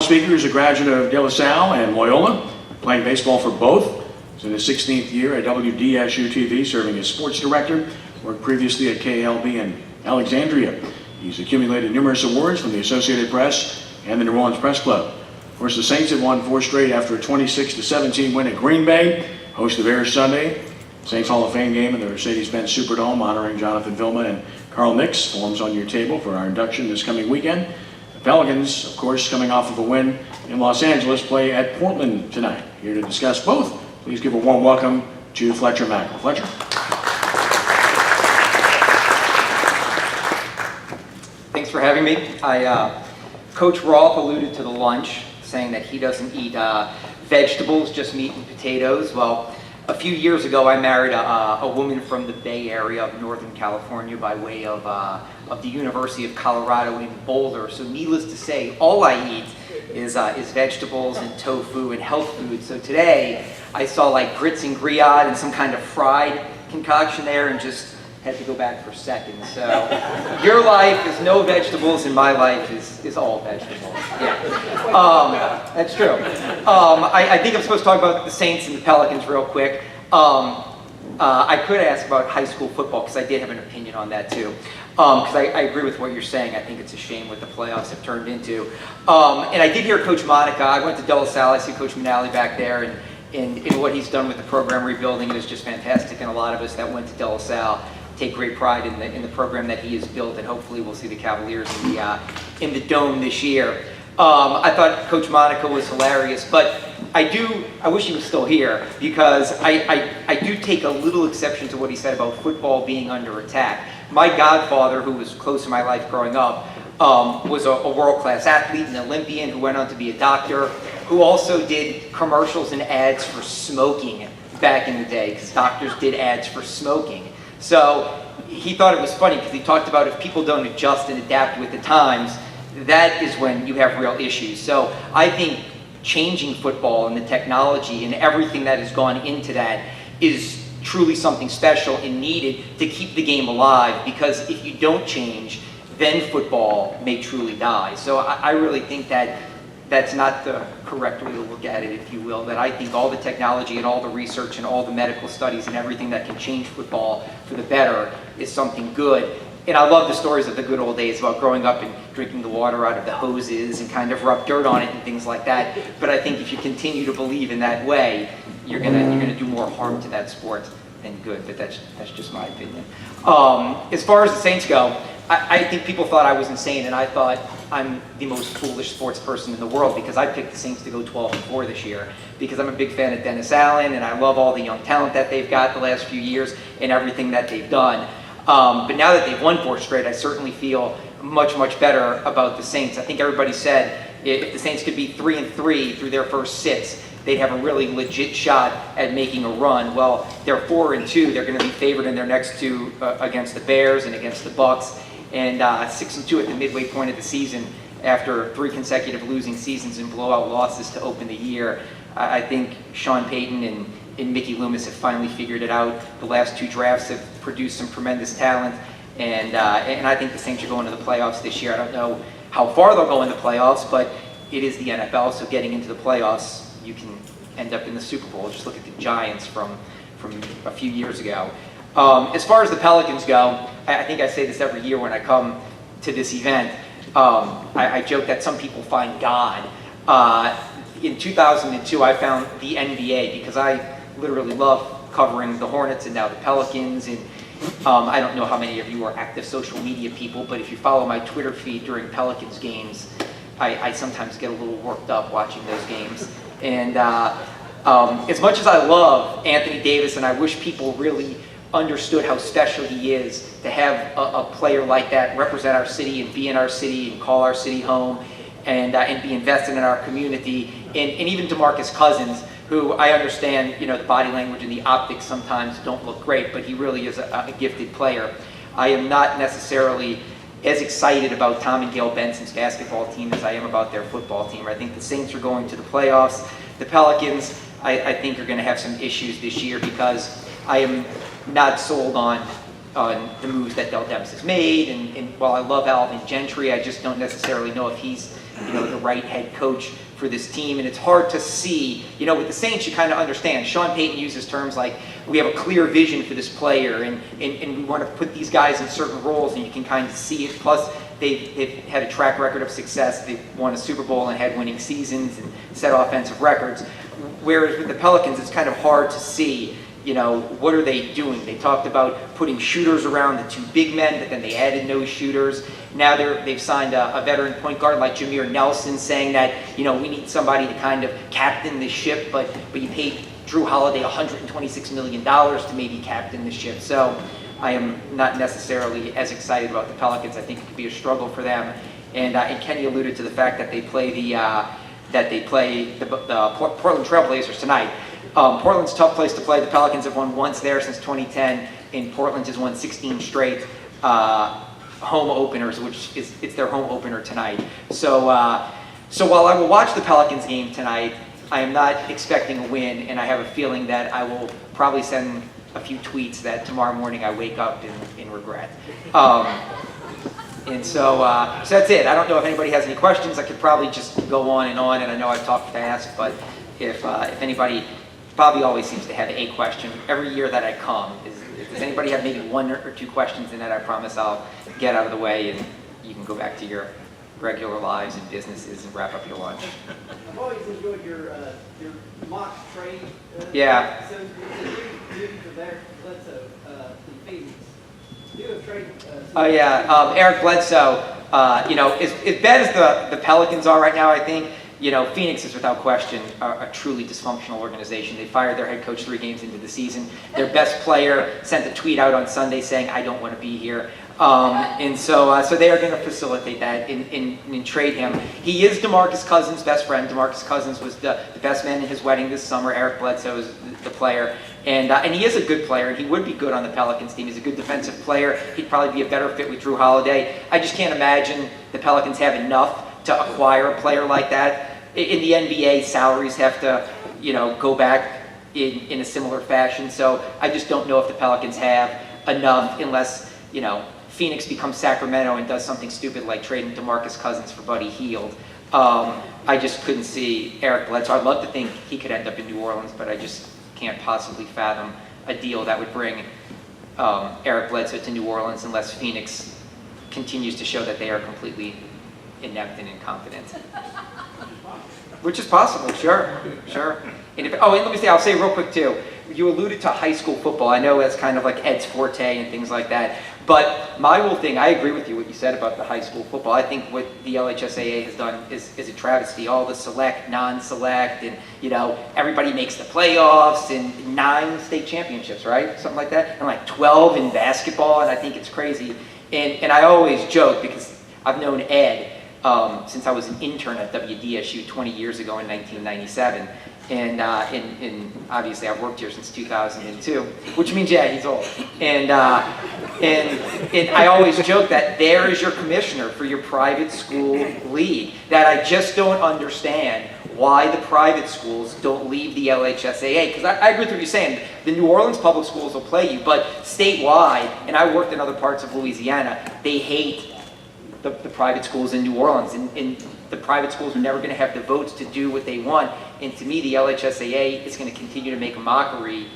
speaker is a graduate of De La Salle and Loyola, playing baseball for both. He's in his 16th year at WDSU TV, serving as sports director, worked previously at KLB in Alexandria. He's accumulated numerous awards from the Associated Press and the New Orleans Press Club. Of course, the Saints have won 4 straight after a 26-17 win at Green Bay, host the Bears Sunday. Saints Hall of Fame game in the Mercedes-Benz Superdome honoring Jonathan Vilma and Carl Nix forms on your table for our induction this coming weekend. The Pelicans, of course, coming off of a win in Los Angeles, play at Portland tonight. Here to discuss both, please give a warm welcome to Fletcher Mackel. Fletcher. Thanks for having me. Coach Rolfe alluded to the lunch, saying that he doesn't eat vegetables, just meat and potatoes. Well, a few years ago, I married a woman from the Bay Area of Northern California by way of the University of Colorado in Boulder. So needless to say, all I eat is vegetables and tofu and health food. So today, I saw like grits and grillade and some kind of fried concoction there and just had to go back for seconds. So your life is no vegetables and my life is all vegetables. Yeah, that's true. I think I'm supposed to talk about the Saints and the Pelicans real quick. I could ask about high school football because I did have an opinion on that too. Because I agree with what you're saying. I think it's a shame what the playoffs have turned into. And I did hear Coach Monica. I went to De La Salle. I see Coach Manali back there, and what he's done with the program rebuilding is just fantastic. And a lot of us that went to De La Salle take great pride in the program that he has built, and hopefully we'll see the Cavaliers in the Dome this year. I thought Coach Monica was hilarious, but I wish he was still here because I do take a little exception to what he said about football being under attack. My godfather, who was close to my life growing up, was a world-class athlete, an Olympian who went on to be a doctor, who also did commercials and ads for smoking back in the day because doctors did ads for smoking. So he thought it was funny because he talked about if people don't adjust and adapt with the times, that is when you have real issues. So I think changing football and the technology and everything that has gone into that is truly something special and needed to keep the game alive, because if you don't change, then football may truly die. So I really think that that's not the correct way to look at it, if you will, that I think all the technology and all the research and all the medical studies and everything that can change football for the better is something good. And I love the stories of the good old days about growing up and drinking the water out of the hoses and kind of rub dirt on it and things like that. But I think if you continue to believe in that way, you're gonna do more harm to that sport than good. But that's just my opinion. As far as the Saints go, I think people thought I was insane, and I thought I'm the most foolish sports person in the world because I picked the Saints to go 12-4 this year because I'm a big fan of Dennis Allen and I love all the young talent that they've got the last few years and everything that they've done. But now that they've won 4 straight, I certainly feel much, much better about the Saints. I think everybody said if the Saints could be 3-3 through their first 6, they'd have a really legit shot at making a run. Well, they're 4-2. They're going to be favored in their next 2 against the Bears and against the Bucks. And 6-2 at the midway point of the season after 3 consecutive losing seasons and blowout losses to open the year. I think Sean Payton and Mickey Loomis have finally figured it out. The last 2 drafts have produced some tremendous talent, and I think the Saints are going to the playoffs this year. I don't know how far they'll go in the playoffs, but it is the NFL, so getting into the playoffs, you can end up in the Super Bowl. Just look at the Giants from a few years ago. As far as the Pelicans go, I think I say this every year when I come to this event. I joke that some people find God. In 2002, I found the NBA because I literally love covering the Hornets and now the Pelicans. And I don't know how many of you are active social media people, but if you follow my Twitter feed during Pelicans games, I sometimes get a little worked up watching those games. And as much as I love Anthony Davis, and I wish people really understood how special he is to have a player like that represent our city and be in our city and call our city home and be invested in our community, and even DeMarcus Cousins, who I understand, the body language and the optics sometimes don't look great, but he really is a gifted player. I am not necessarily as excited about Tom and Gail Benson's basketball team as I am about their football team. I think the Saints are going to the playoffs. The Pelicans, I think, are going to have some issues this year because I am not sold on on the moves that Del Demps has made. And while I love Alvin Gentry, I just don't necessarily know if he's, the right head coach for this team. And it's hard to see, with the Saints, you kind of understand. Sean Payton uses terms like, we have a clear vision for this player, and we want to put these guys in certain roles, and you can kind of see it. Plus, they've had a track record of success. They've won a Super Bowl and had winning seasons and set offensive records. Whereas with the Pelicans, it's kind of hard to see, what are they doing? They talked about putting shooters around the two big men, but then they added no shooters. Now they've signed a veteran point guard like Jameer Nelson, saying that, we need somebody to kind of captain the ship, but you paid Drew Holiday $126 million to maybe captain the ship. So I am not necessarily as excited about the Pelicans. I think it could be a struggle for them. And Kenny alluded to the fact that they play the Portland Trailblazers tonight. Portland's a tough place to play. The Pelicans have won once there since 2010, and Portland has won 16 straight home openers, it's their home opener tonight. So while I will watch the Pelicans game tonight, I am not expecting a win, and I have a feeling that I will probably send a few tweets that tomorrow morning I wake up in regret. And so that's it. I don't know if anybody has any questions. I could probably just go on, and I know I've talked fast, but if anybody, Bobby always seems to have a question every year that I come. Does anybody have maybe one or two questions, and then I promise I'll get out of the way and you can go back to your regular lives and businesses and wrap up your lunch. I've always enjoyed your mock trade. Yeah. So you for Eric Bledsoe in Phoenix. You have traded. Oh yeah, Eric Bledsoe. As bad as the Pelicans are right now, I think. Phoenix is without question a truly dysfunctional organization. They fired their head coach 3 games into the season. Their best player sent a tweet out on Sunday saying, "I don't want to be here." And so they are going to facilitate that and trade him. He is DeMarcus Cousins' best friend. DeMarcus Cousins was the best man in his wedding this summer. Eric Bledsoe is the player. And he is a good player. He would be good on the Pelicans team. He's a good defensive player. He'd probably be a better fit with Drew Holiday. I just can't imagine the Pelicans have enough to acquire a player like that. In the NBA, salaries have to, go back in a similar fashion. So I just don't know if the Pelicans have enough unless, Phoenix becomes Sacramento and does something stupid like trading DeMarcus Cousins for Buddy Hield. I just couldn't see Eric Bledsoe. I'd love to think he could end up in New Orleans, but I just can't possibly fathom a deal that would bring Eric Bledsoe to New Orleans unless Phoenix continues to show that they are completely inept and incompetent. Which is possible, sure. And let me say, I'll say real quick too, you alluded to high school football. I know that's kind of like Ed's forte and things like that. But my whole thing, I agree with you what you said about the high school football. I think what the LHSAA has done is a travesty. All the select, non-select, and everybody makes the playoffs, and 9 state championships, right? Something like that. And like 12 in basketball, and I think it's crazy. And I always joke because I've known Ed since I was an intern at WDSU 20 years ago in 1997. And obviously I've worked here since 2002, which means, yeah, he's old. And I always joke that there is your commissioner for your private school league, that I just don't understand why the private schools don't leave the LHSAA. Because I agree with what you're saying. The New Orleans public schools will play you, but statewide, and I worked in other parts of Louisiana, they hate the private schools in New Orleans. And the private schools are never going to have the votes to do what they want. And to me, the LHSAA is going to continue to make a mockery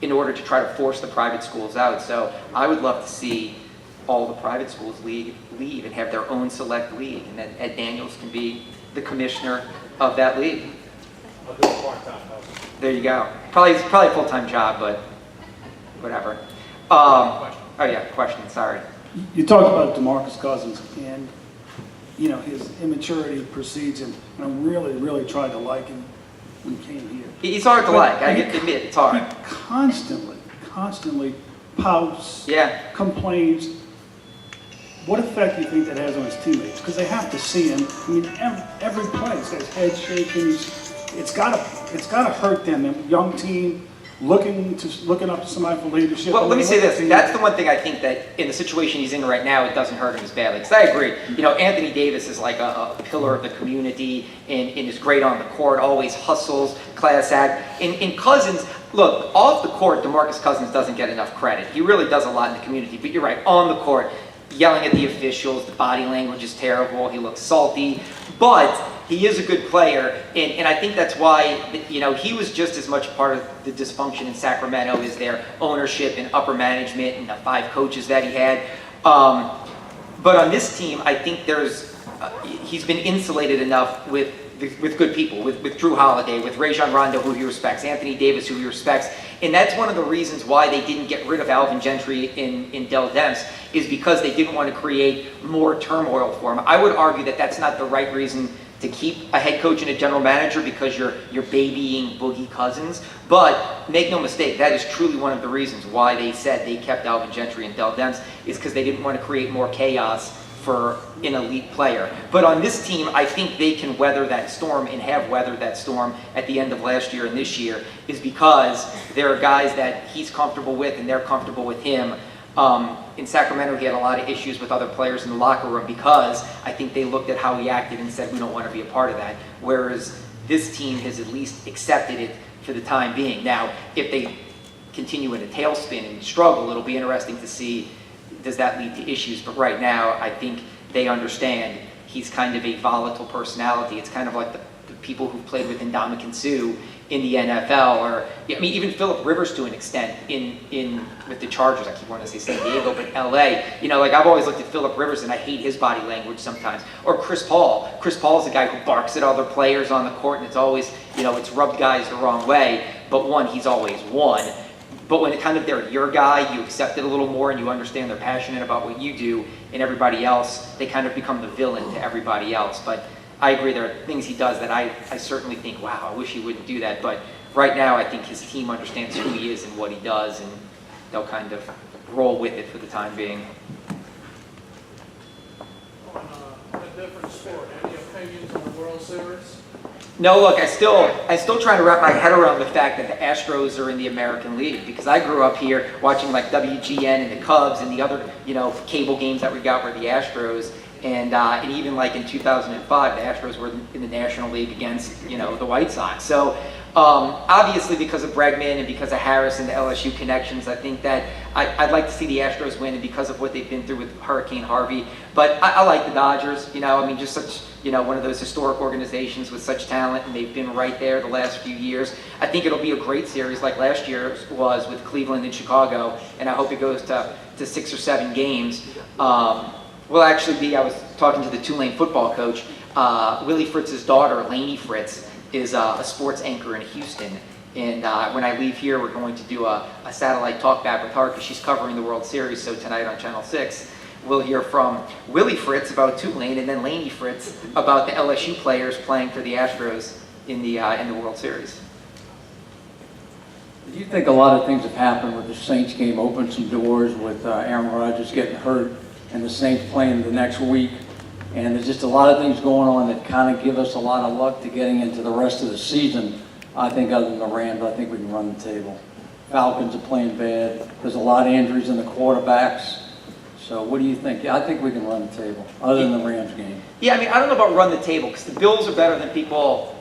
in order to try to force the private schools out. So I would love to see all the private schools leave and have their own select league, and then Ed Daniels can be the commissioner of that league. I'll do a part-time. There you go. It's probably a full-time job, but whatever. Oh yeah, question. Sorry. You talked about DeMarcus Cousins, and his immaturity precedes him. And I really, really tried to like him when he came here. He's hard to like. I admit it's hard. He constantly pouts, complains. What effect do you think that has on his teammates? Because they have to see him. I mean, every play, he's got his head shaking. It's got to hurt them. A young team, looking up to somebody for leadership? Well, let me say this. That's the one thing I think that in the situation he's in right now, it doesn't hurt him as badly. Because I agree. Anthony Davis is like a pillar of the community and is great on the court, always hustles, class act. In Cousins, look, off the court, DeMarcus Cousins doesn't get enough credit. He really does a lot in the community. But you're right, on the court, yelling at the officials, the body language is terrible, he looks salty. But he is a good player, and I think that's why, he was just as much part of the dysfunction in Sacramento as their ownership and upper management and the 5 coaches that he had. But on this team, I think he's been insulated enough with good people, with Drew Holiday, with Rajon Rondo, who he respects, Anthony Davis, who he respects. And that's one of the reasons why they didn't get rid of Alvin Gentry in Dell Demps, is because they didn't want to create more turmoil for him. I would argue that that's not the right reason to keep a head coach and a general manager, because you're babying Boogie Cousins. But make no mistake, that is truly one of the reasons why they said they kept Alvin Gentry and Dell Demps, is because they didn't want to create more chaos for an elite player. But on this team, I think they can weather that storm and have weathered that storm at the end of last year and this year, is because there are guys that he's comfortable with and they're comfortable with him. In Sacramento, he had a lot of issues with other players in the locker room because I think they looked at how he acted and said, we don't want to be a part of that. Whereas this team has at least accepted it for the time being. Now, if they continue in a tailspin and struggle, it'll be interesting to see, does that lead to issues? But right now, I think they understand he's kind of a volatile personality. It's kind of like the people who played with Ndamukong Suh in the NFL, or even Phillip Rivers to an extent with the Chargers. I keep wanting to say San Diego, but LA. I've always looked at Phillip Rivers and I hate his body language sometimes. Or Chris Paul. Chris Paul's the guy who barks at other players on the court, and it's always, it's rubbed guys the wrong way. But he's always won. But when they're your guy, you accept it a little more and you understand they're passionate about what you do, and everybody else, they kind of become the villain to everybody else. But I agree, there are things he does that I certainly think, wow, I wish he wouldn't do that. But right now, I think his team understands who he is and what he does, and they'll kind of roll with it for the time being. On a different sport, any opinions on the World Series? No, look, I still trying to wrap my head around the fact that the Astros are in the American League, because I grew up here watching like WGN and the Cubs and the other, cable games that we got were the Astros. And even like in 2005, the Astros were in the National League against, the White Sox. So obviously because of Bregman and because of Harris and the LSU connections, I think that I'd like to see the Astros win, and because of what they've been through with Hurricane Harvey. But I like the Dodgers, just such, one of those historic organizations with such talent, and they've been right there the last few years. I think it'll be a great series like last year was with Cleveland and Chicago, and I hope it goes to 6 or 7 games. Will actually be, I was talking to the Tulane football coach, Willie Fritz's daughter, Lainey Fritz, is a sports anchor in Houston. And when I leave here, we're going to do a satellite talk back with her because she's covering the World Series. So tonight on Channel 6, we'll hear from Willie Fritz about Tulane, and then Lainey Fritz about the LSU players playing for the Astros in the World Series. Do you think a lot of things have happened with the Saints game, opened some doors with Aaron Rodgers getting hurt and the Saints playing the next week? And there's just a lot of things going on that kind of give us a lot of luck to getting into the rest of the season. I think other than the Rams, I think we can run the table. Falcons are playing bad. There's a lot of injuries in the quarterbacks. So what do you think? I think we can run the table, other than the Rams game. Yeah, I don't know about run the table, because the Bills are better than people,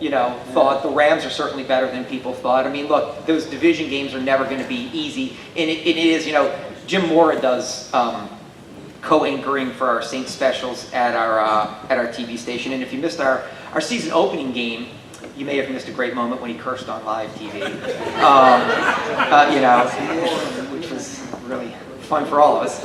thought. The Rams are certainly better than people thought. Look, those division games are never going to be easy. And it is, Jim Mora does co-anchoring for our Saints specials at our TV station. And if you missed our season opening game, you may have missed a great moment when he cursed on live TV. Which was really fun for all of us.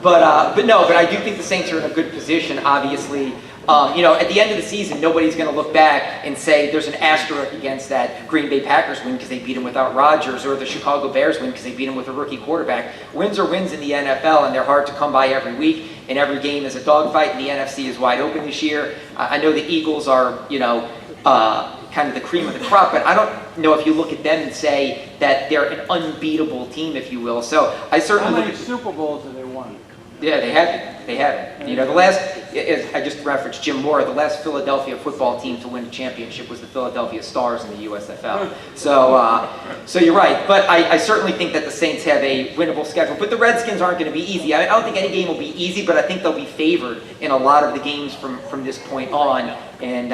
But I do think the Saints are in a good position, obviously. At the end of the season, nobody's going to look back and say there's an asterisk against that Green Bay Packers win because they beat them without Rodgers, or the Chicago Bears win because they beat them with a rookie quarterback. Wins are wins in the NFL, and they're hard to come by every week, and every game is a dogfight, and the NFC is wide open this year. I know the Eagles are, kind of the cream of the crop, but I don't know if you look at them and say that they're an unbeatable team, if you will. So I certainly How many Super Bowls have they won? Yeah, they have. They haven't. You know, the last, as I just referenced Jim Moore, the last Philadelphia football team to win a championship was the Philadelphia Stars in the USFL. So you're right. But I certainly think that the Saints have a winnable schedule. But the Redskins aren't going to be easy. I don't think any game will be easy, but I think they'll be favored in a lot of the games from this point on. And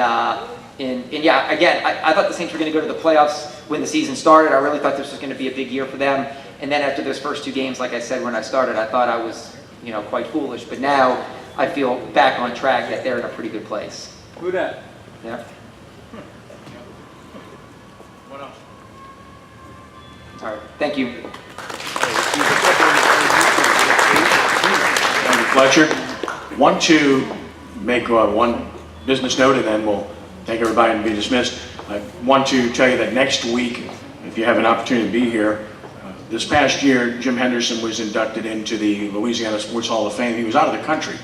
yeah, again, I thought the Saints were going to go to the playoffs when the season started. I really thought this was going to be a big year for them. And then after those first two games, like I said when I started, I thought I was, you know, quite foolish. But now I feel back on track that they're in a pretty good place. Who that? Yeah. What else? All right. Thank you. Thank you, Fletcher. Want to make one business note, and then we'll thank everybody and be dismissed. I want to tell you that next week, if you have an opportunity to be here, this past year, Jim Henderson was inducted into the Louisiana Sports Hall of Fame. He was out of the country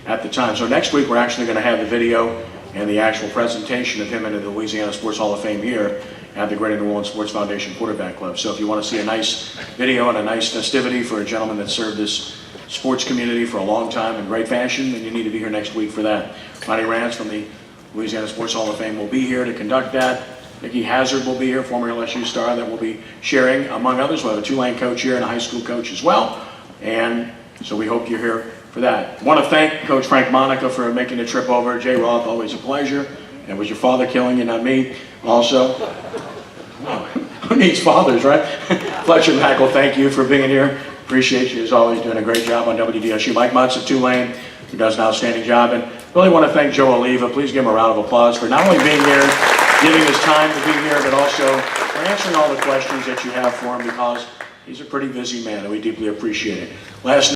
at the time. So next week, we're actually going to have the video and the actual presentation of him into the Louisiana Sports Hall of Fame here at the Greater New Orleans Sports Foundation Quarterback Club. So if you want to see a nice video and a nice festivity for a gentleman that served this sports community for a long time in great fashion, then you need to be here next week for that. Ronnie Rance from the Louisiana Sports Hall of Fame will be here to conduct that. Mickey Hazard will be here, former LSU star, that will be sharing, among others. We'll have a Tulane coach here and a high school coach as well. And so we hope you're here for that. I want to thank Coach Frank Monica for making the trip over. Jay Roth, always a pleasure. It was your father killing you, not me, also. Who needs fathers, right? Fletcher Mackel, thank you for being here. Appreciate you, as always, doing a great job on WDSU. Mike Mutz of Tulane, who does an outstanding job. And really want to thank Joe Oliva. Please give him a round of applause for not only being here, giving us time to be here, but also for answering all the questions that you have for him, because he's a pretty busy man, and we deeply appreciate it. Last